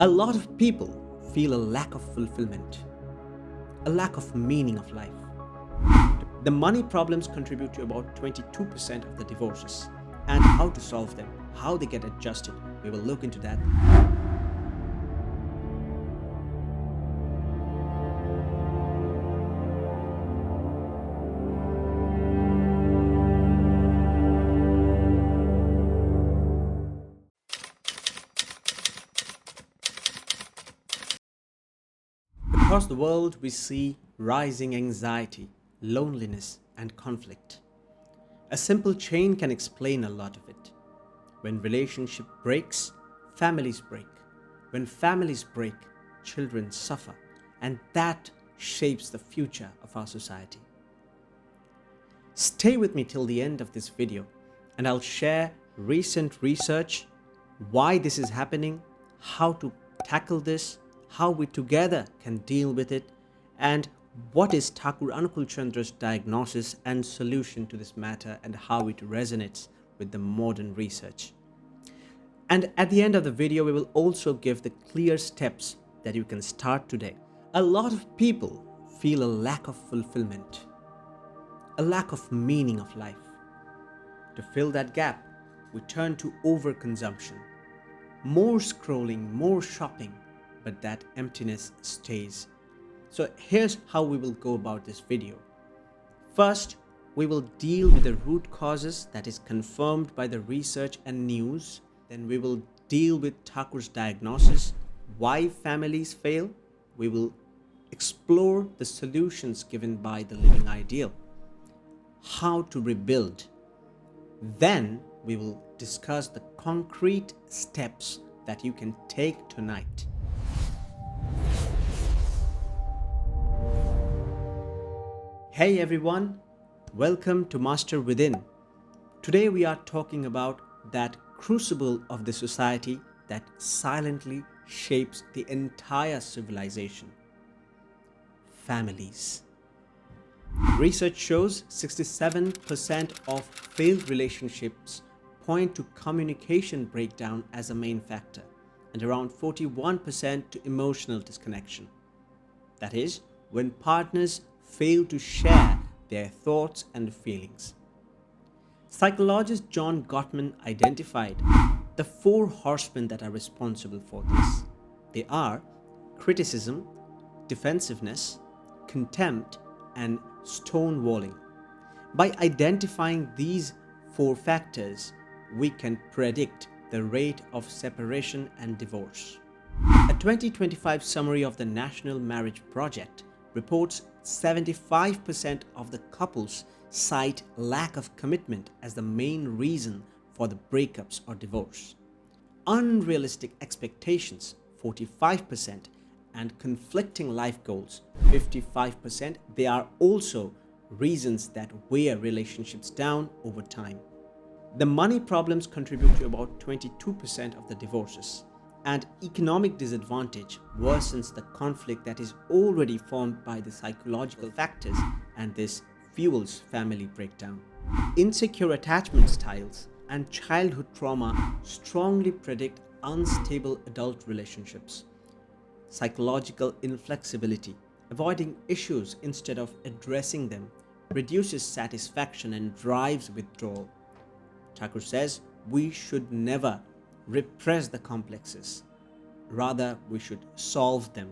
A lot of people feel a lack of fulfillment, a lack of meaning of life. The money problems contribute to about 22% of the divorces, and how to solve them, how they get adjusted. We will look into that. Across the world, we see rising anxiety, loneliness, and conflict. A simple chain can explain a lot of it. When relationship breaks, families break. When families break, children suffer, and that shapes the future of our society. Stay with me till the end of this video, and I'll share recent research, why this is happening, how to tackle this, how we together can deal with it, and what is Thakur Anukulchandra's diagnosis and solution to this matter, and how it resonates with the modern research. And at the end of the video, we will also give the clear steps that you can start today. A lot of people feel a lack of fulfillment, a lack of meaning of life. To fill that gap, we turn to overconsumption, more scrolling, more shopping, but that emptiness stays. So here's how we will go about this video. First, we will deal with the root causes that is confirmed by the research and news. Then we will deal with Thakur's diagnosis, why families fail. We will explore the solutions given by the living ideal, how to rebuild. Then we will discuss the concrete steps that you can take tonight. Hey everyone, welcome to Master Within. Today we are talking about that crucible of the society that silently shapes the entire civilization. Families. Research shows 67% of failed relationships point to communication breakdown as a main factor, and around 41% to emotional disconnection. That is, when partners fail to share their thoughts and feelings. Psychologist John Gottman identified the 4 horsemen that are responsible for this. They are criticism, defensiveness, contempt, and stonewalling. By identifying these 4 factors, we can predict the rate of separation and divorce. A 2025 summary of the National Marriage Project reports 75% of the couples cite lack of commitment as the main reason for the breakups or divorce. Unrealistic expectations, 45%, and conflicting life goals, 55%, they are also reasons that wear relationships down over time. The money problems contribute to about 22% of the divorces, and economic disadvantage worsens the conflict that is already formed by the psychological factors, and this fuels family breakdown. Insecure attachment styles and childhood trauma strongly predict unstable adult relationships. Psychological inflexibility, avoiding issues instead of addressing them, reduces satisfaction and drives withdrawal. Thakur says we should never repress the complexes. Rather, we should solve them.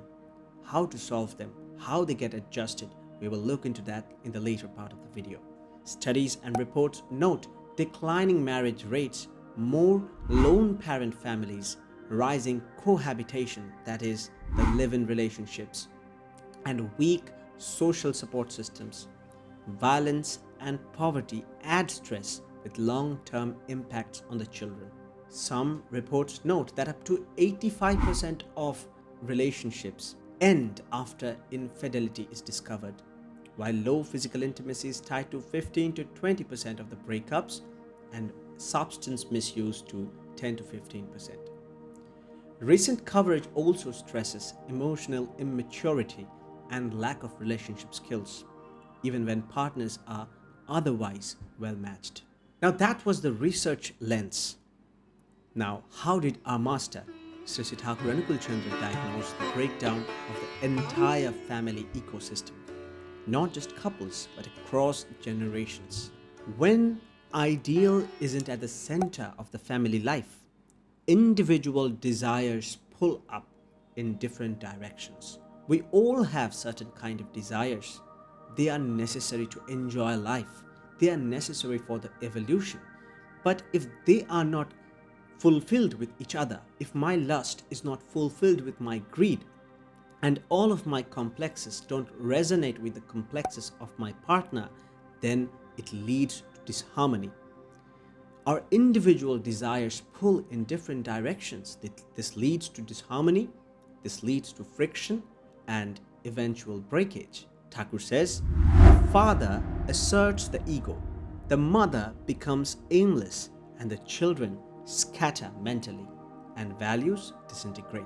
How to solve them, how they get adjusted, we will look into that in the later part of the video. Studies and reports note declining marriage rates, more lone parent families, rising cohabitation, that is, the live-in relationships, and weak social support systems. Violence and poverty add stress with long-term impacts on the children. Some reports note that up to 85% of relationships end after infidelity is discovered, while low physical intimacy is tied to 15 to 20% of the breakups, and substance misuse to 10 to 15%. Recent coverage also stresses emotional immaturity and lack of relationship skills, even when partners are otherwise well matched. Now that was the research lens. Now, how did our master, Sree Sree Thakur Anukulchandra diagnosed the breakdown of the entire family ecosystem, not just couples but across generations. When ideal isn't at the center of the family life, individual desires pull up in different directions. We all have certain kind of desires. They are necessary to enjoy life. They are necessary for the evolution. But if they are not fulfilled with each other, if my lust is not fulfilled with my greed, and all of my complexes don't resonate with the complexes of my partner, then it leads to disharmony. Our individual desires pull in different directions. This leads to disharmony, this leads to friction and eventual breakage. Thakur says, the father asserts the ego, the mother becomes aimless, and the children scatter mentally, and values disintegrate.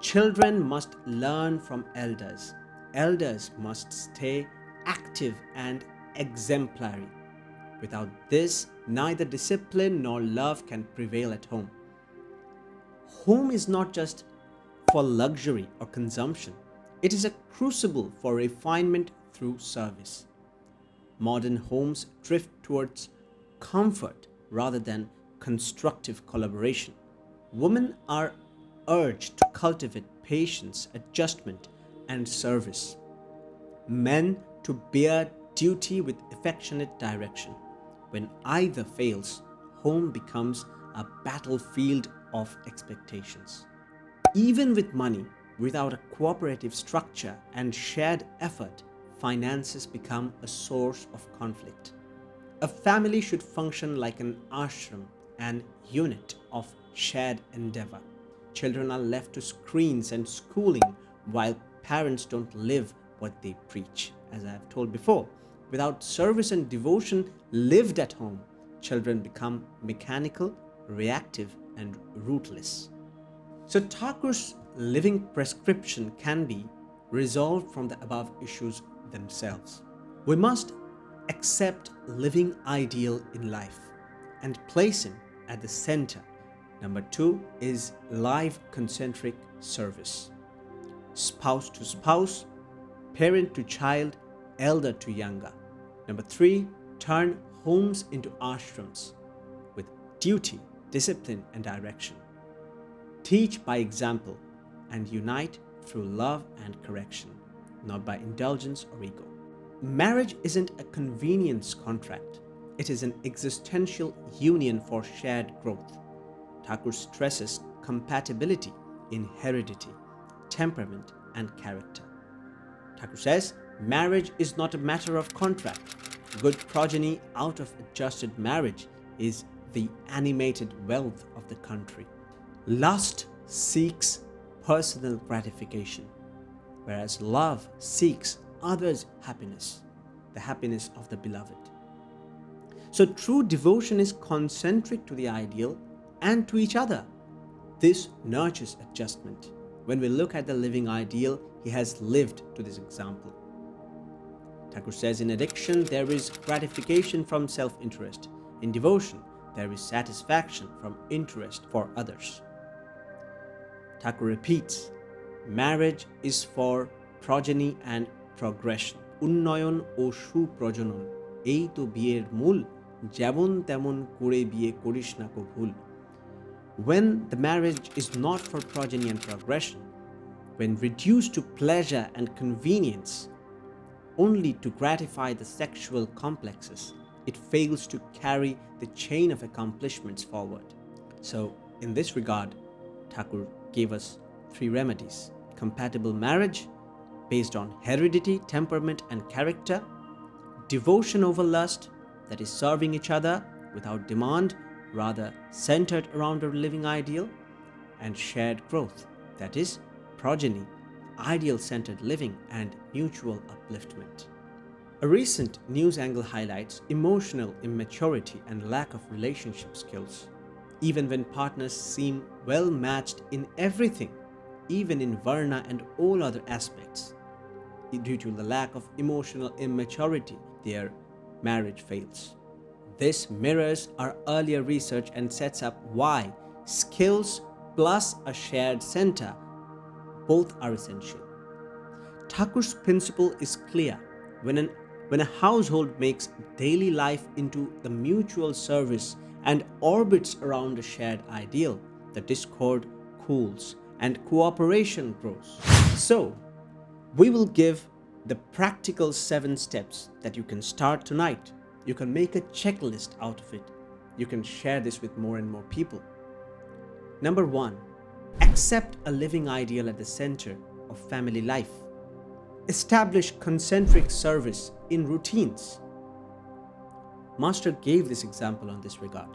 Children must learn from elders. Elders must stay active and exemplary. Without this, neither discipline nor love can prevail at home. Home is not just for luxury or consumption. It is a crucible for refinement through service. Modern homes drift towards comfort rather than constructive collaboration. Women are urged to cultivate patience, adjustment, and service. Men to bear duty with affectionate direction. When either fails, home becomes a battlefield of expectations. Even with money, without a cooperative structure and shared effort, finances become a source of conflict. A family should function like an ashram, an unit of shared endeavor. Children are left to screens and schooling while parents don't live what they preach. As I have told before, without service and devotion lived at home, children become mechanical, reactive, and rootless. So Thakur's living prescription can be resolved from the above issues themselves. We must accept living ideal in life and place him at the center. Number 2 is life concentric service. Spouse to spouse, parent to child, elder to younger. Number 3, turn homes into ashrams with duty, discipline, and direction. Teach by example and unite through love and correction, not by indulgence or ego. Marriage isn't a convenience contract. It is an existential union for shared growth. Thakur stresses compatibility in heredity, temperament, and character. Thakur says, marriage is not a matter of contract. Good progeny out of adjusted marriage is the animated wealth of the country. Lust seeks personal gratification, whereas love seeks others' happiness, the happiness of the beloved. So true devotion is concentric to the ideal and to each other. This nurtures adjustment. When we look at the living ideal, he has lived to this example. Thakur says, in addiction, there is gratification from self-interest. In devotion, there is satisfaction from interest for others. Thakur repeats, marriage is for progeny and progression. Unnoyon o shu projonon. Ei to biyer mul, jemon temon kore biye korish na ko bhul. When the marriage is not for progeny and progression, when reduced to pleasure and convenience, only to gratify the sexual complexes, it fails to carry the chain of accomplishments forward. So, in this regard, Thakur gave us 3 remedies: compatible marriage based on heredity, temperament, and character; devotion over lust, that is serving each other without demand, rather centered around a living ideal; and shared growth, that is progeny, ideal-centered living, and mutual upliftment. A recent news angle highlights emotional immaturity and lack of relationship skills. Even when partners seem well matched in everything, even in varna and all other aspects, due to the lack of emotional immaturity, their marriage fails. This mirrors our earlier research and sets up why skills plus a shared center, both are essential. Thakur's principle is clear. When a household makes daily life into the mutual service and orbits around a shared ideal, the discord cools and cooperation grows. So, we will give the practical 7 steps that you can start tonight. You can make a checklist out of it. You can share this with more and more people. Number 1, accept a living ideal at the center of family life. Establish concentric service in routines. Master gave this example on this regard.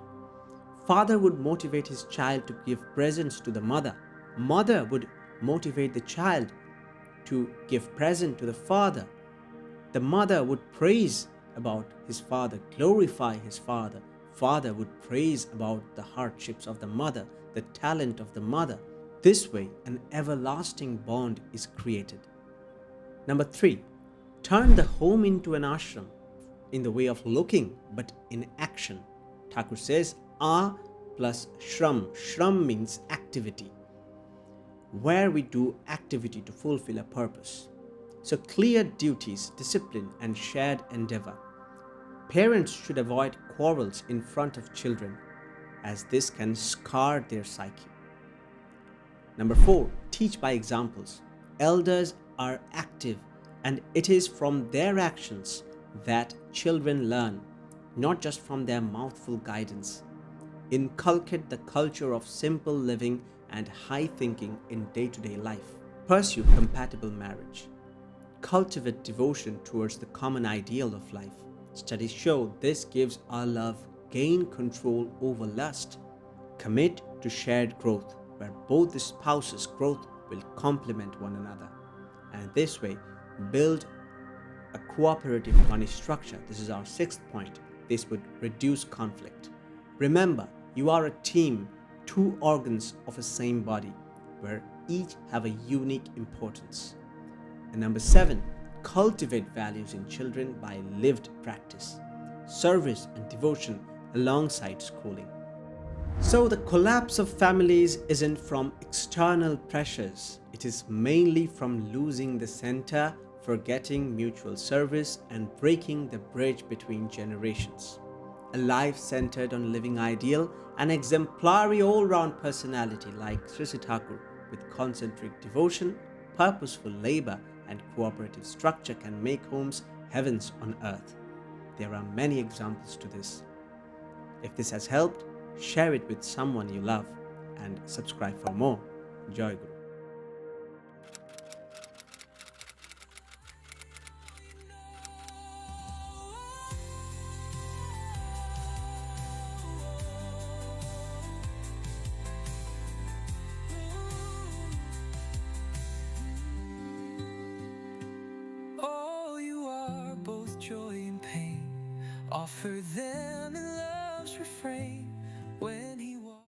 Father would motivate his child to give presents to the mother. Mother would motivate the child to give present to the father. The mother would praise about his father, glorify his father. Father would praise about the hardships of the mother, the talent of the mother. This way, an everlasting bond is created. Number 3, turn the home into an ashram in the way of looking, but in action. Thakur says, A plus shram. Shram means activity, where we do activity to fulfill a purpose. So clear duties, discipline, and shared endeavor. Parents should avoid quarrels in front of children, as this can scar their psyche. Number 4, teach by examples. Elders are active, and it is from their actions that children learn, not just from their mouthful guidance. Inculcate the culture of simple living and high thinking in day-to-day life. Pursue compatible marriage. Cultivate devotion towards the common ideal of life. Studies show this gives our love gain control over lust. Commit to shared growth, where both the spouses' growth will complement one another, and this way build a cooperative money structure. This is our 6th point. This would reduce conflict. Remember, you are a team, 2 organs of a same body, where each have a unique importance. And number 7, cultivate values in children by lived practice, service and devotion alongside schooling. So the collapse of families isn't from external pressures. It is mainly from losing the center, forgetting mutual service, and breaking the bridge between generations. A life centered on living ideal, an exemplary all-round personality like Sree Sree Thakur with concentric devotion, purposeful labor, and cooperative structure can make homes heavens on earth. There are many examples to this. If this has helped, share it with someone you love and subscribe for more. Jai Guru. Oh, you are both joy and pain. Offer them in love's refrain.